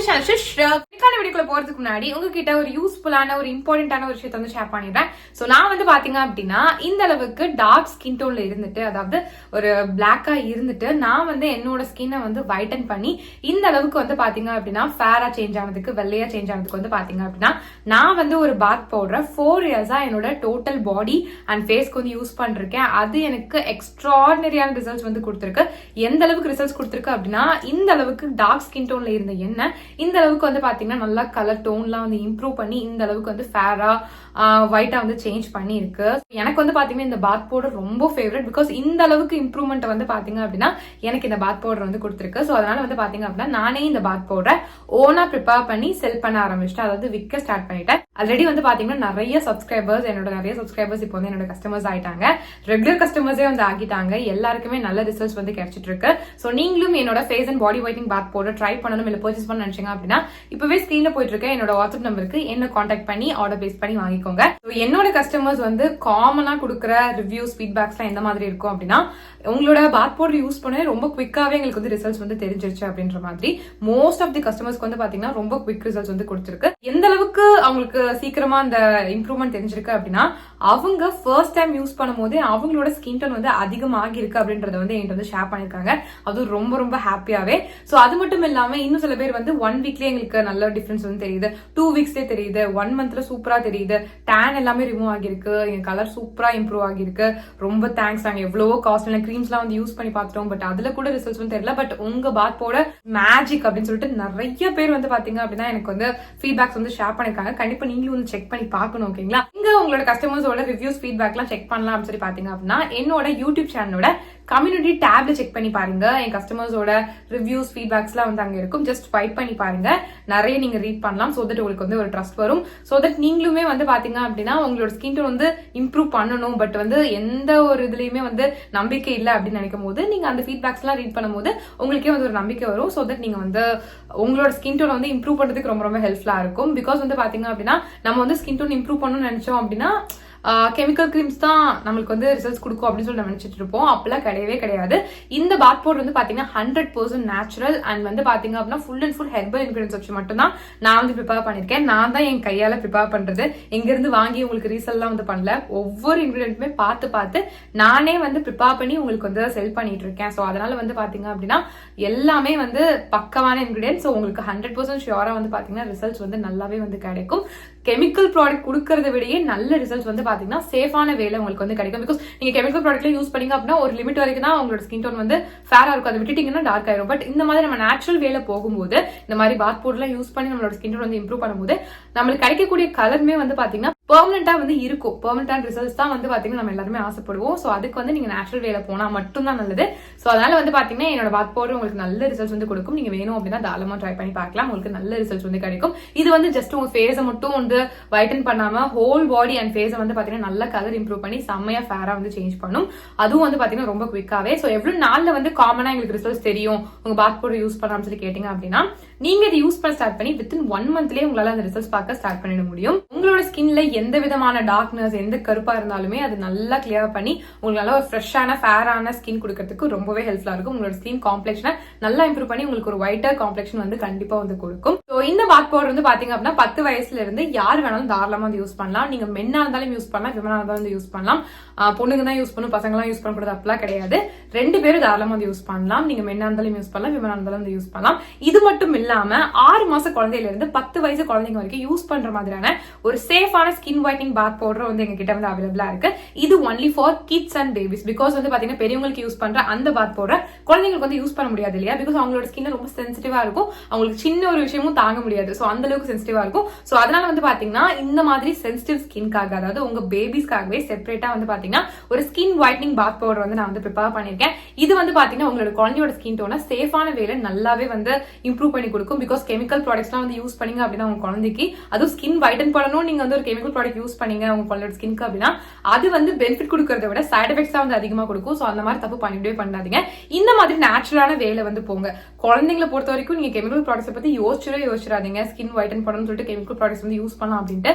வீடியோக்குள்ள போறதுக்கு முன்னாடி உங்ககிட்ட ஒரு யூஸ்ஃபுல்லான ஒரு இம்பார்ட்டன்டான ஒரு விஷயத்தை வந்து ஷேர் பண்ணிடுறேன். சோ நான் வந்து பாத்தீங்க அப்படின்னா இந்த அளவுக்கு டார்க் ஸ்கின் டோன்ல இருந்துட்டு, அதாவது ஒரு பிளாக்கா இருந்துட்டு நான் வந்து என்னோட ஸ்கின்னை வந்து வைட்டன் பண்ணி இந்த அளவுக்கு வந்து பாத்தீங்க அப்படின்னா ஃபேரா சேஞ்ச் ஆனதுக்கு, வெள்ளையா சேஞ்ச் ஆனதுக்கு வந்து பாத்தீங்க அப்படின்னா நான் வந்து ஒரு பாத் பவுடர் 4 இயர்ஸா என்னோட டோட்டல் பாடி அண்ட் ஃபேஸ்க்கு வந்து யூஸ் பண்ணிருக்கேன். அது எனக்கு எக்ஸ்ட்ராடினரியான ரிசல்ட்ஸ் வந்து கொடுத்துருக்கு. எந்த அளவுக்கு ரிசல்ட்ஸ் கொடுத்துருக்கு அப்படின்னா, இந்த அளவுக்கு டார்க் ஸ்கின் டோன்ல இருந்த எண்ணெய் இந்த அளவுக்கு வந்து பாத்தீங்கன்னா நல்லா கலர் டோன்லாம் வந்து இம்ப்ரூவ் பண்ணி இந்த அளவுக்கு வந்து ஃபேரா ஒயிட்டா வந்து சேஞ்ச் பண்ணி இருக்கு. எனக்கு வந்து பாத்தீங்கன்னா இந்த பாத் பவுடர் ரொம்ப ஃபேவரட். பிகாஸ் இந்த அளவுக்கு இம்ப்ரூவ்மெண்ட் வந்து பாத்தீங்க அப்படின்னா எனக்கு இந்த பாத் பவுடர் வந்து கொடுத்துருக்கு. ஸோ அதனால வந்து பாத்தீங்க அப்படின்னா நானே இந்த பாத் பவுடரை ஓனா ப்ரிப்பேர் பண்ணி செல் பண்ண ஆரம்பிச்சிட்டேன். அதாவது விற்க ஸ்டார்ட் பண்ணிட்டேன். ஆல்ரெடி வந்து பாத்தீங்கன்னா நிறைய சப்ஸ்கிரைபர்ஸ் இப்போ வந்து என்னோட கஸ்டமர்ஸ் ஆயிட்டாங்க. ரெகுலர் கஸ்டமர்ஸே வந்து ஆகிட்டாங்க. எல்லாருக்குமே நல்ல ரிசல்ட்ஸ் வந்து கிடைச்சிட்டு இருக்கு. ஸோ நீங்களும் என்னோட face and body whitening bath powder try பண்ணணும் இல்ல பர்ச்சேஸ் பண்ண நினைச்சீங்க அப்படின்னா இப்பவே ஸ்கிரீன்ல போயிட்டு இருக்க என்னோட வாட்ஸ்அப் நம்பருக்கு என்ன கான்டாக்ட் பண்ணி ஆர்டர் பேஸ் பண்ணி வாங்கிக்கோங்க. என்னோட கஸ்டமர்ஸ் வந்து காமனா கொடுக்குற ரிவ்யூஸ் ஃபீட்பேக்ஸ்லாம் எந்த மாதிரி இருக்கும் அப்படின்னா, உங்களோட பாத் பவுடர் யூஸ் பண்ண ரொம்ப குவிக்காவே எங்களுக்கு வந்து ரிசல்ட்ஸ் வந்து தெரிஞ்சிருச்சு அப்படின்ற மாதிரி. மோஸ்ட் ஆஃப் தி கஸ்டமர்ஸ்க்கு வந்து பாத்தீங்கன்னா ரொம்ப குவிக் ரிசல்ட்ஸ் வந்து கொடுத்துருக்கு. எந்த அளவுக்கு அவங்களுக்கு சீக்கிரமா அந்த இம்ப்ரூவ்மெண்ட் தெரிஞ்சிருக்கு அப்படின்னா, அவங்க ஃபர்ஸ்ட் டைம் யூஸ் பண்ணும் போதே அவங்களோட ஸ்கின் டோன் வந்து அதிகமாகி இருக்கு அப்படின்றத வந்து என்கிட்ட வந்து ஷேர் பண்ணிருக்காங்க. அது ரொம்ப ரொம்ப ஹாப்பியாவே. சோ அது மட்டும் இல்லாம இன்னும் சில பேர் வந்து 1 வீக்லயே எங்களுக்கு நல்ல டிஃபரன்ஸ் வந்து தெரியுது, 2 வீக்ஸ்லயே தெரியுது, 1 மந்த்ல சூப்பரா தெரியுது, டேன் எல்லாமே ரிமூவ் ஆகிருக்கு, என் கலர் சூப்பரா இம்ப்ரூவ் ஆகிருக்கு, ரொம்ப தேங்க்ஸ். நாங்க எவ்வளவோ காஸ்ட்லியான கிரீம்ஸ் எல்லாம் வந்து யூஸ் பண்ணி பார்த்துட்டோம், பட் அதுல கூட ரிசல்ட்ஸ் வந்து தெரியல. பட் உங்க பாத் பவுடர் மேஜிக் அப்படின்னு சொல்லிட்டு நிறைய பேர் வந்து பாத்தீங்க அப்படின்னா எனக்கு வந்து ஃபீட்பேக்ஸ் வந்து ஷேர் பண்ணிருக்காங்க. கண்டிப்பா நீங்களும் வந்து செக் பண்ணி பார்க்கணும். ஓகேங்களா? இங்க உங்களோட கஸ்டமர்ஸோட ரிவ்யூஸ் ஃபீட்பேக் எல்லாம் செக் பண்ணலாம் அப்படின்னு சொல்லி பாத்தீங்க அப்படின்னா என்னோட யூடியூப் சேனலோட கம்யூனிட்டி டேப்ல செக் பண்ணி பாருங்க. என் கஸ்டமர்ஸோட ரிவ்யூஸ் ஃபீட்பேக்ஸ் எல்லாம் வந்து அங்க இருக்கும். ஜஸ்ட் ஸ்வைப் பண்ணி பாருங்க. நிறைய நீங்க ரீட் பண்ணலாம். சோ தட் உங்களுக்கு வந்து ஒரு ட்ரஸ்ட் வரும். சோ தட் நீங்களுமே வந்து பாத்தீங்க அப்படின்னா உங்களோட ஸ்கின் டோன் வந்து இம்ப்ரூவ் பண்ணணும், பட் வந்து எந்த ஒரு இதுலயுமே வந்து நம்பிக்கை இல்லை அப்படின்னு நினைக்கும் போது நீங்க அந்த ஃபீட்பேக்ஸ் எல்லாம் ரீட் பண்ணும்போது உங்களுக்கே வந்து ஒரு நம்பிக்கை வரும். சோ தட் நீங்க வந்து உங்களோட ஸ்கின் டோன் வந்து இம்ப்ரூவ் பண்றதுக்கு ரொம்ப ரொம்ப ஹெல்ப்ஃபுல்லா இருக்கும். பிகாஸ் வந்து பாத்தீங்க அப்படின்னா நம்ம வந்து ஸ்கின் டோன் இம்ப்ரூவ் பண்ணணும்னு நினைச்சோம் அப்படின்னா கெமிக்கல் கிரீம்ஸ் தான் நம்மளுக்கு வந்து ரிசல்ட்ஸ் கொடுக்கும் அப்படின்னு சொல்லி நம்ம நினைச்சிட்டு இருப்போம். அப்பெல்லாம் கிடையவே கிடையாது. இந்த பாத் பவுடர் வந்து பாத்தீங்கன்னா 100% நேச்சுரல் அண்ட் வந்து பாத்தீங்க அப்படின்னா full and full herbal ingredients வச்சு மட்டும் தான் நான் வந்து ப்ரிப்பேர் பண்ணிருக்கேன். நான் தான் என் கையால ப்ரிப்பேர் பண்றது. எங்க இருந்து வாங்கி உங்களுக்கு ரீசெல்லாம் வந்து பண்ணல. ஒவ்வொரு இன்கிரிடியன்ட்டுமே பார்த்து நானே வந்து ப்ரிப்பேர் பண்ணி உங்களுக்கு வந்து செல் பண்ணிட்டு இருக்கேன். ஸோ அதனால வந்து பாத்தீங்க அப்படின்னா எல்லாமே வந்து பக்கமான இன்கிரிடியன்ஸ். ஸோ உங்களுக்கு 100% ஷியோரா வந்து பாத்தீங்கன்னா ரிசல்ட்ஸ் வந்து நல்லாவே வந்து கிடைக்கும். கெமிக்கல் ப்ராடக்ட் கொடுக்கறத விடையே நல்ல ரிசல்ட்ஸ் வந்து பாத்தீங்கன்னா சேஃபான வேலை உங்களுக்கு வந்து கிடைக்கும். பிகாஸ் நீங்க கெமிக்கல் ப்ராடக்ட்ல யூஸ் பண்ணீங்க அப்படின்னா ஒரு லிமிட் வரைக்கும் தான் உங்களோட ஸ்கின் டோன் வந்து ஃபேரா இருக்கும். அதை விட்டுட்டீங்கன்னா டார்க் ஆயிரும். பட் இந்த மாதிரி நம்ம நேச்சுரல் வேலை போகும்போது இந்த மாதிரி பாத் பவுடர்லாம் யூஸ் பண்ணி நம்மளோட ஸ்கின் டோன் வந்து இம்ப்ரூவ் பண்ணும்போது நம்மளுக்கு கிடைக்கக்கூடிய கலருமே வந்து பாத்தீங்கன்னா பெர்மனண்டா வந்து இருக்கும். பெர்மனன்டான ரிசல்ட்ஸ் தான் வந்து பாத்தீங்கன்னா நம்ம எல்லாருமே ஆசைப்படுவோம். சோ அதுக்கு வந்து நீங்க நேச்சுரல் வேலை போனா மட்டும் தான் நல்லது. சோ அதனால வந்து பாத்தீங்கன்னா என்னோட பாத் பவுடர் உங்களுக்கு நல்ல ரிசல்ட்ஸ் வந்து கொடுக்கும். நீங்க வேணும் அப்படின்னா தாராளமா ட்ரை பண்ணி பார்க்கலாம். உங்களுக்கு நல்ல ரிசல்ட்ஸ் வந்து கிடைக்கும். இது வந்து ஜஸ்ட் உங்க ஃபேஸை மட்டும் வந்து வைட்டன் பண்ணாம ஹோல் பாடி அண்ட் ஃபேஸை வந்து பாத்தீங்கன்னா நல்ல கலர் இம்ப்ரூவ் பண்ணி செம்மையா ஃபேரா வந்து சேஞ்ச் பண்ணும். அதுவும் வந்து பாத்தீங்கன்னா ரொம்ப குவிக்காவே. சோ எவ்வளவு நாள்ல வந்து காமனா எங்களுக்கு ரிசல்ட்ஸ் தெரியும் உங்க பாத் பவுடர் யூஸ் பண்ணாம சொல்லி கேட்டீங்க அப்படின்னா, நீங்க இதை யூஸ் பண்ண ஸ்டார்ட் பண்ணி வித்தின் 1 மந்த்லயே உங்களால அந்த ரிசல்ட்ஸ் பார்க்க ஸ்டார்ட் பண்ணிட முடியும். உங்களோட ஸ்கின்ல எந்த விதமான டார்க்னஸ், எந்த கருப்பா இருந்தாலுமே அது நல்லா கிளியர் பண்ணி உங்களுக்கு நல்ல ஒரு ஃப்ரெஷ்ஷான ஃபேரான ஸ்கின் கொடுக்கறதுக்கு ரொம்பவே ஹெல்ப்ஃபுல்லா இருக்கும். உங்களோட ஸ்கின் காம்ப்ளெக்ஷனை நல்லா இம்ப்ரூவ் பண்ணி உங்களுக்கு ஒரு ஒயிட்டர் காம்ப்ளெக்ஷன் வந்து கண்டிப்பா வந்து கொடுக்கும். ஸோ இந்த பாத் பவுடர் வந்து பாத்தீங்க அப்படின்னா 10 வயசுல இருந்து யார் வேணாலும் தாராளமா வந்து யூஸ் பண்ணலாம். நீங்க மென்னா இருந்தாலும் யூஸ் பண்ணலாம், விமனா இருந்தாலும் வந்து யூஸ் பண்ணலாம். பொண்ணுங்க தான் யூஸ் பண்ணும், பசங்க எல்லாம் யூஸ் பண்ணக்கூடாது அப்படிலாம் கிடையாது. 2 பேரும் தாராளமா வந்து யூஸ் பண்ணலாம். நீங்க மென்னா இருந்தாலும் யூஸ் பண்ணலாம், விமனா இருந்தாலும் வந்து யூஸ் பண்ணலாம். இது மட்டும் இல்லாம 6 மாச குழந்தையில இருந்து 10 வயசு குழந்தைங்க வரைக்கும் யூஸ் பண்ற மாதிரியான ஒரு சேஃபான ஸ்கின் ஒயிட்னிங் பாத் பவுடர் வந்து எங்க கிட்ட வந்து அவைலபிளா இருக்கு. இது only for kids and babies. Because வந்து பாத்தீங்கன்னா பெரியவங்களுக்கு யூஸ் பண்ற அந்த பாத் பவுடர் குழந்தைங்களுக்கு வந்து யூஸ் பண்ண முடியாது இல்லையா? பிகாஸ் அவங்களோட ஸ்கின் ரொம்ப சென்சிட்டிவா இருக்கும். அவங்களுக்கு சின்ன ஒரு விஷயமும் தாங்க முடியாது. சோ அந்த அளவுக்கு சென்சிட்டிவா இருக்கும். சோ அதனால வந்து பாத்தீங்கன்னா இந்த மாதிரி சென்சிட்டிவ் ஸ்கின்காக, அதாவது உங்க பேபிஸ்க்காகவே செப்பரேட்டா வந்து பாத்தீங்கன்னா ஒரு ஸ்கின் ஒயிட்னிங் பாத் பவுடர் வந்து நான் வந்து ப்ரிப்பேர் பண்ணிருக்கேன். இது வந்து பாத்தீங்கன்னா உங்களோட குழந்தையோட ஸ்கின் டோனை சேஃபான வேலை நல்லாவே வந்து இம்ப்ரூவ் பண்ணி கொடுக்கும். பிகாஸ் கெமிக்கல் ப்ராடக்ட்ஸ்லாம் வந்து யூஸ் பண்ணீங்க அப்படின்னா உங்க குழந்தைக்கு அதுவும் ஸ்கின் வைட்டன் பண்ணணும் நீங்க வந்து ஒரு கெமிக்கல் ப்ராடக்ட் யூஸ் பண்ணீங்க உங்க குழந்தையோட ஸ்கின்க்கு அப்படின்னா அது வந்து பெனிஃபிட் கொடுக்கறத விட சைட் எஃபெக்ட்ஸ் தான் வந்து அதிகமா கொடுக்கும். சோ அந்த மாதிரி தப்பு பண்ணிட்டே பண்ணாதீங்க. இந்த மாதிரி நேச்சுரலான வேலை வந்து போங்க. குழந்தைங்களை பொறுத்த வரைக்கும் நீங்க கெமிக்கல் ப்ராடக்ட்ஸ் பத்தி யோசிச்சிடாதீங்க. ஸ்கின் வைட்டன் பண்ணணும்னு சொல்லிட்டு கெமிக்கல் ப்ராடக்ட்ஸ் வந்து யூஸ் பண்ணலாம் அப்படின்ட்டு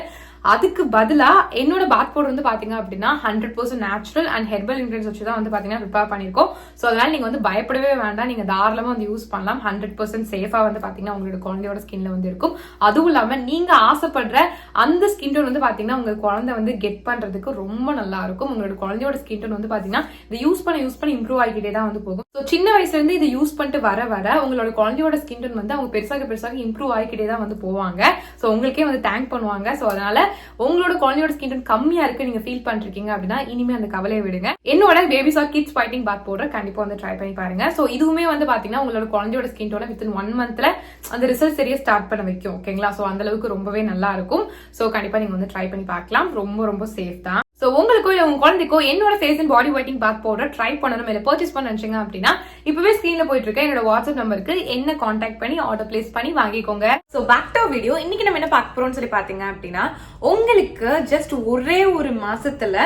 அதுக்கு பதிலா என்னோட பாத் பவுடர் வந்து பாத்தீங்க அப்படின்னா 100% நேச்சுரல் அண்ட் ஹெர்பல் இன்கிரியன்ஸ் வச்சு தான் வந்து பாத்தீங்கன்னா ப்ரிப்பேர் பண்ணிருக்கோம். சோ அதனால நீங்க வந்து பயப்படவே வேண்டாம், நீங்க தாராளமா வந்து யூஸ் பண்ணலாம். 100% சேஃபா வந்து பாத்தீங்கன்னா உங்களோட குழந்தையோட ஸ்கின்ல வந்து இருக்கும். அதுவும் இல்லாம நீங்க ஆசைப்படுற அந்த ஸ்கின் டோன் வந்து பாத்தீங்கன்னா உங்க குழந்தை வந்து கெட் பண்றதுக்கு ரொம்ப நல்லா இருக்கும். உங்களோட குழந்தையோட ஸ்கின் டோன் வந்து பாத்தீங்கன்னா இதை யூஸ் பண்ண இம்ப்ரூவ் ஆகிட்டே தான் வந்து போகும். ஸோ சின்ன வயசுல இருந்து இதை யூஸ் பண்ணிட்டு வர உங்களோட குழந்தையோட ஸ்கின் டோன் வந்து அவங்க பெருசாக இம்ப்ரூவ் ஆகிக்கிட்டே தான் வந்து போவாங்க. ஸோ உங்களுக்கே வந்து தேங்க் பண்ணுவாங்க. ஸோ அதனால உங்களோட குழந்தையோட ஸ்கின் டோன் கம்மியா இருக்கு நீங்க ஃபீல் பண்ணிருக்கீங்க அப்படின்னா இனிமே அந்த கவலையை விடுங்க. என்னோட பேபிஸ் ஆர் கிட்ஸ் ஃபைட்டிங் பாத் பவுடர் கண்டிப்பா வந்து ட்ரை பண்ணி பாருங்க. ஸோ இதுவுமே வந்து பாத்தீங்கன்னா உங்களோட குழந்தையோட ஸ்கின் டோனை வித்தின் 1 மந்த்ல அந்த ரிசல்ட் சரியா ஸ்டார்ட் பண்ண வைக்கும். ஓகேங்களா? ஸோ அந்த அளவுக்கு ரொம்பவே நல்லா இருக்கும். ஸோ கண்டிப்பா நீங்க வந்து ட்ரை பண்ணி பார்க்கலாம். ரொம்ப ரொம்ப சேஃப் தான். ஸோ உங்களுக்கோ இல்லை உங்க குழந்தைக்கோ என்னோட face and body whitening bath powder try பண்ணணும் இல்லை பர்ச்சேஸ் பண்ண நினைச்சீங்க அப்படின்னா இப்பவே ஸ்கிரீன்ல போயிட்டு இருக்க என்னோட வாட்ஸ்அப் நம்பருக்கு என்ன கான்டாக்ட் பண்ணி ஆர்டர் பிளேஸ் பண்ணி வாங்கிக்கோங்க. So back to video. இன்னைக்கு நம்ம என்ன பார்க்க போறோம்னு சொல்லி பாத்தீங்க அப்படின்னா உங்களுக்கு ஜஸ்ட் ஒரே ஒரு மாசத்துல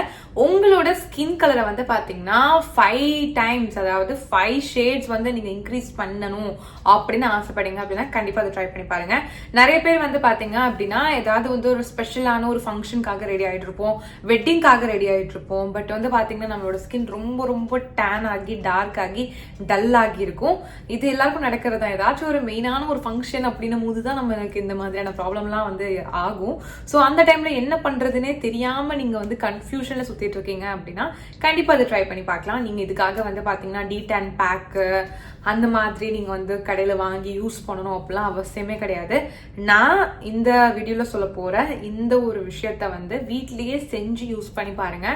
உங்களோட ஸ்கின் கலரை வந்து பாத்தீங்கன்னா 5 times, அதாவது 5 ஷேட்ஸ் வந்து நீங்க இன்க்ரீஸ் பண்ணணும் அப்படின்னு ஆசைப்படுங்க அப்படின்னா கண்டிப்பா அதை ட்ரை பண்ணி பாருங்க. நிறைய பேர் வந்து பாத்தீங்க அப்படின்னா ஏதாவது வந்து ஒரு ஸ்பெஷலான ஒரு ஃபங்க்ஷனுக்காக ரெடி ஆயிட்டு இருப்போம், வெட்டிங்காக ரெடி ஆயிட்டு இருப்போம். பட் வந்து பாத்தீங்கன்னா நம்மளோட ஸ்கின் ரொம்ப ரொம்ப டேன் ஆகி டார்க் ஆகி டல் ஆகி இருக்கும். இது எல்லாருக்கும் நடக்கிறதா. ஏதாச்சும் ஒரு மெயினான ஒரு ஃபங்க்ஷன் அப்படின்னும் போதுதான் நம்மளுக்கு இந்த மாதிரியான ப்ராப்ளம்லாம் வந்து ஆகும். ஸோ அந்த டைம்ல என்ன பண்றதுன்னே தெரியாம நீங்க வந்து கன்ஃபியூஷன்ல சுத்திட்டு இருக்கீங்க அப்படின்னா கண்டிப்பா அதை ட்ரை பண்ணி பார்க்கலாம். நீங்க இதுக்காக வந்து பாத்தீங்கன்னா டீடான் பேக் அந்த மாதிரி நீங்க வந்து கடையில வாங்கி யூஸ் பண்ணணும் அப்படிலாம் அவசியமே கிடையாது. நான் இந்த வீடியோல சொல்ல போற இந்த ஒரு விஷயத்த வந்து வீட்லயே செஞ்சு யூஸ் பண்ணி பாருங்க.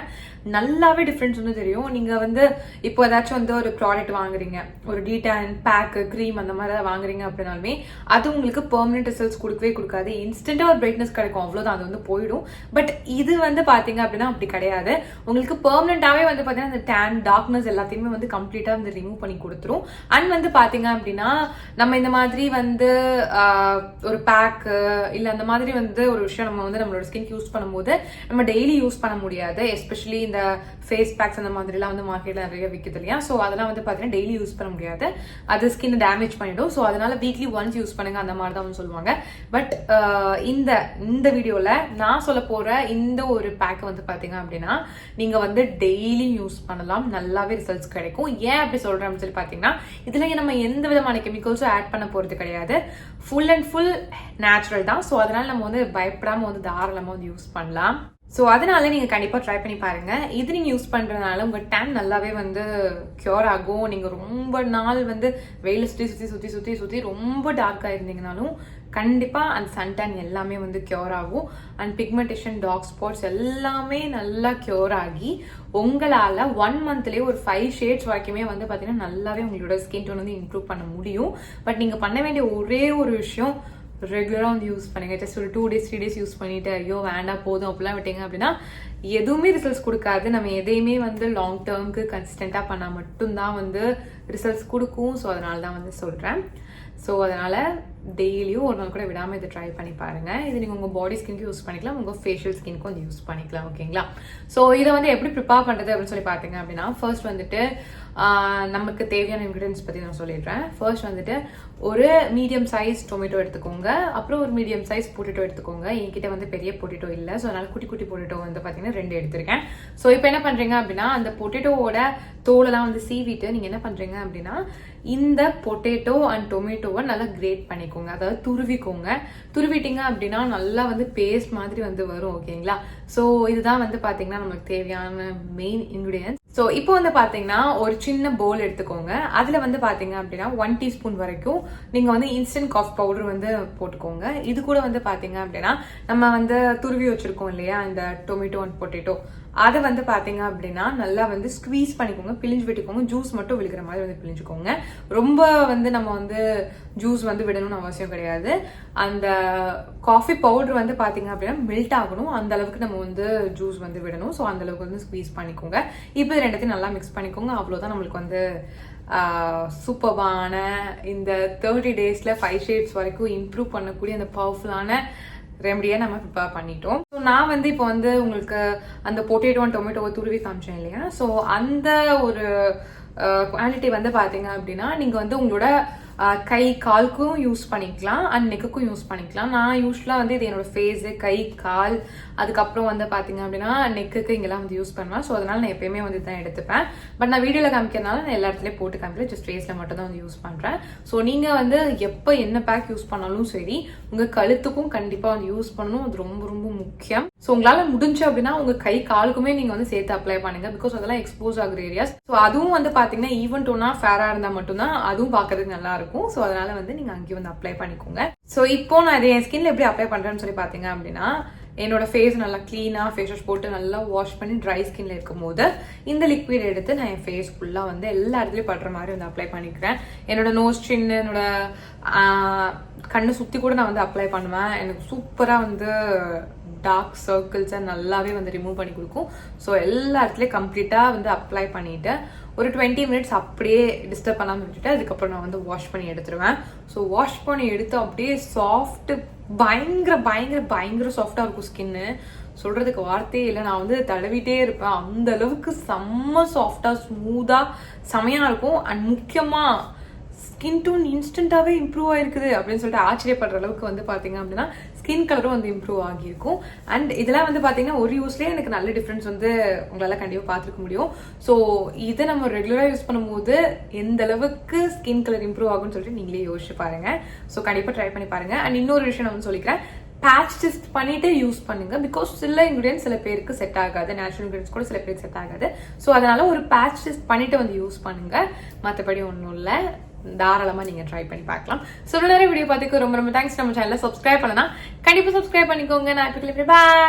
நல்லாவே டிஃபரன்ஸ் வந்து தெரியும். நீங்க வந்து இப்போ ஏதாச்சும் வந்து ஒரு ப்ராடக்ட் வாங்குறீங்க, ஒரு டீடான் பேக் க்ரீம் அந்த மாதிரி வாங்குறீங்க அப்படின்னாலுமே அது உங்களுக்கு பெர்மனன்ட் ரிசல்ட்ஸ் கொடுக்கவே கொடுக்காது. இன்ஸ்டன்டா ஒரு பிரைட்னஸ் கிடைக்கும், அவ்வளவுதான், அது வந்து போயிடும். பட் இது வந்து பாத்தீங்க அப்படின்னா அப்படி கிடையாது. உங்களுக்கு பெர்மனன்டாவே வந்து பாத்தீங்கன்னா அந்த டேன் டார்க்னஸ் எல்லாத்தையுமே வந்து கம்ப்ளீட்டா வந்து ரிமூவ் பண்ணி கொடுத்துரும். அண்ட் வந்து பாத்தீங்க அப்படின்னா நம்ம இந்த மாதிரி வந்து ஒரு பேக் இல்ல அந்த மாதிரி வந்து ஒரு விஷயம் நம்ம வந்து நம்மளோட ஸ்கின் யூஸ் பண்ணும்போது நம்ம டெய்லி யூஸ் பண்ண முடியாது. எஸ்பெஷலி இந்த ஃபேஸ் பேக்ஸ் அந்த மாதிரி எல்லாம் வந்து மார்க்கெட்ல நிறைய விற்குது இல்லையா? ஸோ அதெல்லாம் வந்து பாத்தீங்கன்னா டெய்லி யூஸ் பண்ண முடியாது, அது ஸ்கின் டேமேஜ் பண்ணிடும். ஸோ அதனால வீக்லி ஒன்ஸ் யூஸ் பண்ணுங்க அந்த மாதிரி தான் சொல்லுவாங்க. பட் இந்த வீடியோல நான் சொல்ல போற இந்த ஒரு பேக் வந்து பாத்தீங்க அப்படின்னா நீங்க வந்து டெய்லி யூஸ் பண்ணலாம், நல்லாவே ரிசல்ட்ஸ் கிடைக்கும். ஏன் அப்படி சொல்றேன் அப்படின்னு சொல்லி பாத்தீங்கன்னா இதுல நம்ம எந்த விதமான கெமிக்கல்ஸும் ஆட் பண்ண போறது கிடையாது. ஃபுல் அண்ட் ஃபுல் நேச்சுரல் தான். ஸோ அதனால நம்ம வந்து பயப்படாம வந்து தாராளமா வந்து யூஸ் பண்ணலாம். ஸோ அதனால நீங்க கண்டிப்பா ட்ரை பண்ணி பாருங்க. இது நீங்க யூஸ் பண்றதுனால உங்க டேன் நல்லாவே வந்து கியூர் ஆகும். நீங்க ரொம்ப நாள் வந்து வெயில சுத்தி ரொம்ப டார்க்கா இருந்தீங்கனாலும் கண்டிப்பா அந்த சன் டேன் எல்லாமே வந்து கியூர் ஆகும். அண்ட் பிக்மெண்டேஷன், டார்க் ஸ்பாட்ஸ் எல்லாமே நல்லா கியூர் ஆகி உங்களால 1 மந்த்லயே ஒரு 5 ஷேட்ஸ் வரைக்குமே வந்து பாத்தீங்கன்னா நல்லாவே உங்களோட ஸ்கின் டோன் வந்து இம்ப்ரூவ் பண்ண முடியும். பட் நீங்க பண்ண வேண்டிய ஒரே ஒரு விஷயம், ரெகுலரா வந்து யூஸ் பண்ணுங்க. ஜஸ்ட் ஒரு 2 days 3 days யூஸ் பண்ணிட்டு ஐயோ வேண்டாம் போதும் அப்படிலாம் விட்டீங்க அப்படின்னா எதுவுமே ரிசல்ட்ஸ் கொடுக்காது. நம்ம எதையுமே வந்து லாங் டேர்முக்கு கன்சிஸ்டன்டா பண்ணா மட்டும்தான் வந்து ரிசல்ட்ஸ் கொடுக்கும். ஸோ அதனால தான் வந்து சொல்றேன். ஸோ அதனால டெய்லியும் ஒரு நாள் கூட விடாம இதை ட்ரை பண்ணி பாருங்க. இது நீங்க உங்க பாடி ஸ்கின்க்கு யூஸ் பண்ணிக்கலாம், உங்க ஃபேஷியல் ஸ்கின்க்கு வந்து யூஸ் பண்ணிக்கலாம். ஓகேங்களா? ஸோ இதை வந்து எப்படி ப்ரிப்பேர் பண்றது அப்படின்னு சொல்லி பாத்தீங்க அப்படின்னா ஃபர்ஸ்ட் வந்துட்டு நமக்கு தேவையான இன்கிரியன்ஸ் பத்தி நான் சொல்லிடுறேன். ஃபர்ஸ்ட் வந்துட்டு ஒரு மீடியம் சைஸ் டொமேட்டோ எடுத்துக்கோங்க, அப்புறம் ஒரு மீடியம் சைஸ் பொட்டேட்டோ எடுத்துக்கோங்க. என்கிட்ட வந்து பெரிய பொட்டேட்டோ இல்லை, ஸோ அதனால குட்டி குட்டி பொட்டேட்டோ வந்து பாத்தீங்கன்னா 2 எடுத்திருக்கேன். ஸோ இப்போ என்ன பண்றீங்க அப்படின்னா அந்த பொட்டேட்டோவோட தோலெல்லாம் வந்து சீவிட்டு நீங்க என்ன பண்றீங்க அப்படின்னா இந்த பொட்டேட்டோ அண்ட் டொமேட்டோவை நல்லா கிரேட் பண்ணிக்கோங்க, அதாவது துருவிக்கோங்க. துருவிட்டீங்க அப்படின்னா நல்லா வந்து பேஸ்ட் மாதிரி வந்து வரும். ஓகேங்களா? ஸோ இதுதான் வந்து பாத்தீங்கன்னா நமக்கு தேவையான மெயின் இன்கிரியன்ஸ். ஸோ இப்போ வந்து பாத்தீங்கன்னா ஒரு சின்ன பவுல் எடுத்துக்கோங்க. அதுல வந்து பாத்தீங்க அப்படின்னா 1 teaspoon வரைக்கும் நீங்க வந்து இன்ஸ்டன்ட் காஃபி பவுடர் வந்து போட்டுக்கோங்க. இது கூட வந்து பாத்தீங்க அப்படின்னா நம்ம வந்து துருவி வச்சிருக்கோம் இல்லையா இந்த டொமேட்டோ அண்ட் பொட்டேட்டோ, அதை வந்து பாத்தீங்க அப்படின்னா நல்லா வந்து ஸ்குவீஸ் பண்ணிக்கோங்க, பிழிஞ்சு விட்டுக்கோங்க. ஜூஸ் மட்டும் விழுகிற மாதிரி வந்து பிழிஞ்சுக்கோங்க. ரொம்ப வந்து நம்ம வந்து ஜூஸ் வந்து விடணும்னு அவசியம் கிடையாது. அந்த காஃபி பவுடர் வந்து பாத்தீங்க அப்படின்னா மெல்ட் ஆகணும், அந்த அளவுக்கு நம்ம வந்து ஜூஸ் வந்து விடணும். ஸோ அந்த அளவுக்கு வந்து ஸ்குவீஸ் பண்ணிக்கோங்க. இப்போ இது ரெண்டத்தையும் நல்லா மிக்ஸ் பண்ணிக்கோங்க. அவ்வளோதான் நம்மளுக்கு வந்து சூப்பர்பான இந்த 30 daysல 5 ஷேட்ஸ் வரைக்கும் இம்ப்ரூவ் பண்ணக்கூடிய அந்த பவர்ஃபுல்லான ரெமடியை நம்ம ப்ரிப்பேர் பண்ணிட்டோம். ஸோ நான் வந்து இப்போ வந்து உங்களுக்கு அந்த பொட்டேட்டோ அண்ட் டொமேட்டோவை துருவி காமிச்சேன் இல்லையா? ஸோ அந்த ஒரு குவாலிட்டி வந்து பாத்தீங்க அப்படின்னா நீங்க வந்து உங்களோட கை காலுக்கும் யூஸ் பண்ணிக்கலாம் அண்ட் நெக்குக்கும் யூஸ் பண்ணிக்கலாம். நான் யூஸ்வலாக வந்து இது என்னோட ஃபேஸு, கை, கால், அதுக்கப்புறம் வந்து பார்த்தீங்க அப்படின்னா நெக்குக்கு இங்கெல்லாம் வந்து யூஸ் பண்ணுவேன். ஸோ அதனால நான் எப்பயுமே வந்து தான் எடுத்துப்பேன். பட் நான் வீடியோவில் காமிக்கிறதுனால நான் எல்லா இடத்துலையும் போட்டு காமிக்கிறேன், ஜஸ்ட் ஃபேஸில் மட்டும் தான் வந்து யூஸ் பண்ணுறேன். ஸோ நீங்கள் வந்து எப்போ என்ன பேக் யூஸ் பண்ணாலும் சரி, உங்கள் கழுத்துக்கும் கண்டிப்பாக வந்து யூஸ் பண்ணணும். அது ரொம்ப ரொம்ப முக்கியம். ஸோ உங்களால் முடிஞ்சு அப்படின்னா உங்கள் கை காலுக்குமே நீங்கள் வந்து சேர்த்து அப்ளை பண்ணுங்க, பிகாஸ் அதெல்லாம் எக்ஸ்போஸ் ஆகுற ஏரியாஸ். ஸோ அதுவும் வந்து பார்த்தீங்கன்னா ஈவன் டோனா ஃபேராக இருந்தால் மட்டும்தான் அதுவும் பார்க்கறதுக்கு நல்லா இருக்கும். ஸோ அதனால வந்து நீங்கள் அங்கேயும் வந்து அப்ளை பண்ணிக்கோங்க. ஸோ இப்போ நான் இது என் ஸ்கின்ல எப்படி அப்ளை பண்ணுறேன்னு சொல்லி பார்த்தீங்க அப்படின்னா, என்னோட ஃபேஸ் நல்லா கிளீனாக ஃபேஸ் வாஷ் போட்டு நல்லா வாஷ் பண்ணி ட்ரை ஸ்கின்ல இருக்கும் போது இந்த லிக்விட் எடுத்து நான் என் ஃபேஸ் ஃபுல்லாக வந்து எல்லா இடத்துலையும் படுற மாதிரி வந்து அப்ளை பண்ணிக்கிறேன். என்னோட நோஸ் சின், என்னோட கண்ணை சுற்றி கூட நான் வந்து அப்ளை பண்ணுவேன். எனக்கு சூப்பராக வந்து டார்க் சர்க்கிள்ஸை நல்லாவே வந்து ரிமூவ் பண்ணி கொடுக்கும். ஸோ எல்லா இடத்துலையும் கம்ப்ளீட்டாக வந்து அப்ளை பண்ணிவிட்டு ஒரு 20 மினிட்ஸ் அப்படியே டிஸ்டர்ப் பண்ணாமல் விட்டுட்டு அதுக்கப்புறம் நான் வந்து வாஷ் பண்ணி எடுத்துருவேன். ஸோ வாஷ் பண்ணி எடுத்து அப்படியே சாஃப்ட்டு, பயங்கர பயங்கர பயங்கர சாஃப்டாக இருக்கும் ஸ்கின்னு. சொல்கிறதுக்கு வார்த்தையே இல்லை. நான் வந்து தடவிட்டே இருப்பேன். அந்த அளவுக்கு செம்ம சாஃப்டாக ஸ்மூத்தாக செமையாக இருக்கும். அண்ட் முக்கியமாக ஸ்கின் டோன் இன்ஸ்டன்ட்டாகவே இம்ப்ரூவ் ஆகிருக்குது அப்படின்னு சொல்லிட்டு ஆச்சரியப்படுற அளவுக்கு வந்து பார்த்தீங்க அப்படின்னா ஸ்கின் கலரும் வந்து இம்ப்ரூவ் ஆகியிருக்கும். அண்ட் இதெல்லாம் வந்து பார்த்தீங்கன்னா ஒரு யூஸ்லேயே எனக்கு நல்ல டிஃப்ரென்ஸ் வந்து உங்களால் கண்டிப்பாக பார்த்துருக்க முடியும். ஸோ இதை நம்ம ரெகுலராக யூஸ் பண்ணும்போது எந்த அளவுக்கு ஸ்கின் கலர் இம்ப்ரூவ் ஆகும்னு சொல்லிட்டு நீங்களே யோசிச்சு பாருங்கள். ஸோ கண்டிப்பாக ட்ரை பண்ணி பாருங்கள். அண்ட் இன்னொரு விஷயம் நான் வந்து சொல்லிக்கிறேன், பேட்ச் டெஸ்ட் பண்ணிட்டு யூஸ் பண்ணுங்க. பிகாஸ் சில இன்கிரீடியன்ஸ் சில பேருக்கு செட் ஆகாது, நேச்சுரல் இன்கிரீடியன்ஸ் கூட சில பேருக்கு செட் ஆகாது. ஸோ அதனால ஒரு பேட்ச் டெஸ்ட் பண்ணிட்டு வந்து யூஸ் பண்ணுங்க. மற்றபடி ஒன்றும் இல்லை, தாராளமாக நீங்கள் ட்ரை பண்ணி பார்க்கலாம். ஸோ நிறைய வீடியோ பார்த்துக்கு ரொம்ப ரொம்ப தேங்க்ஸ். நம்ம சேனலை சப்ஸ்கிரைப் பண்ணனா கண்டிப்பாக சப்ஸ்கிரைப் பண்ணிக்கோங்க. நான் இப்போ பாய்.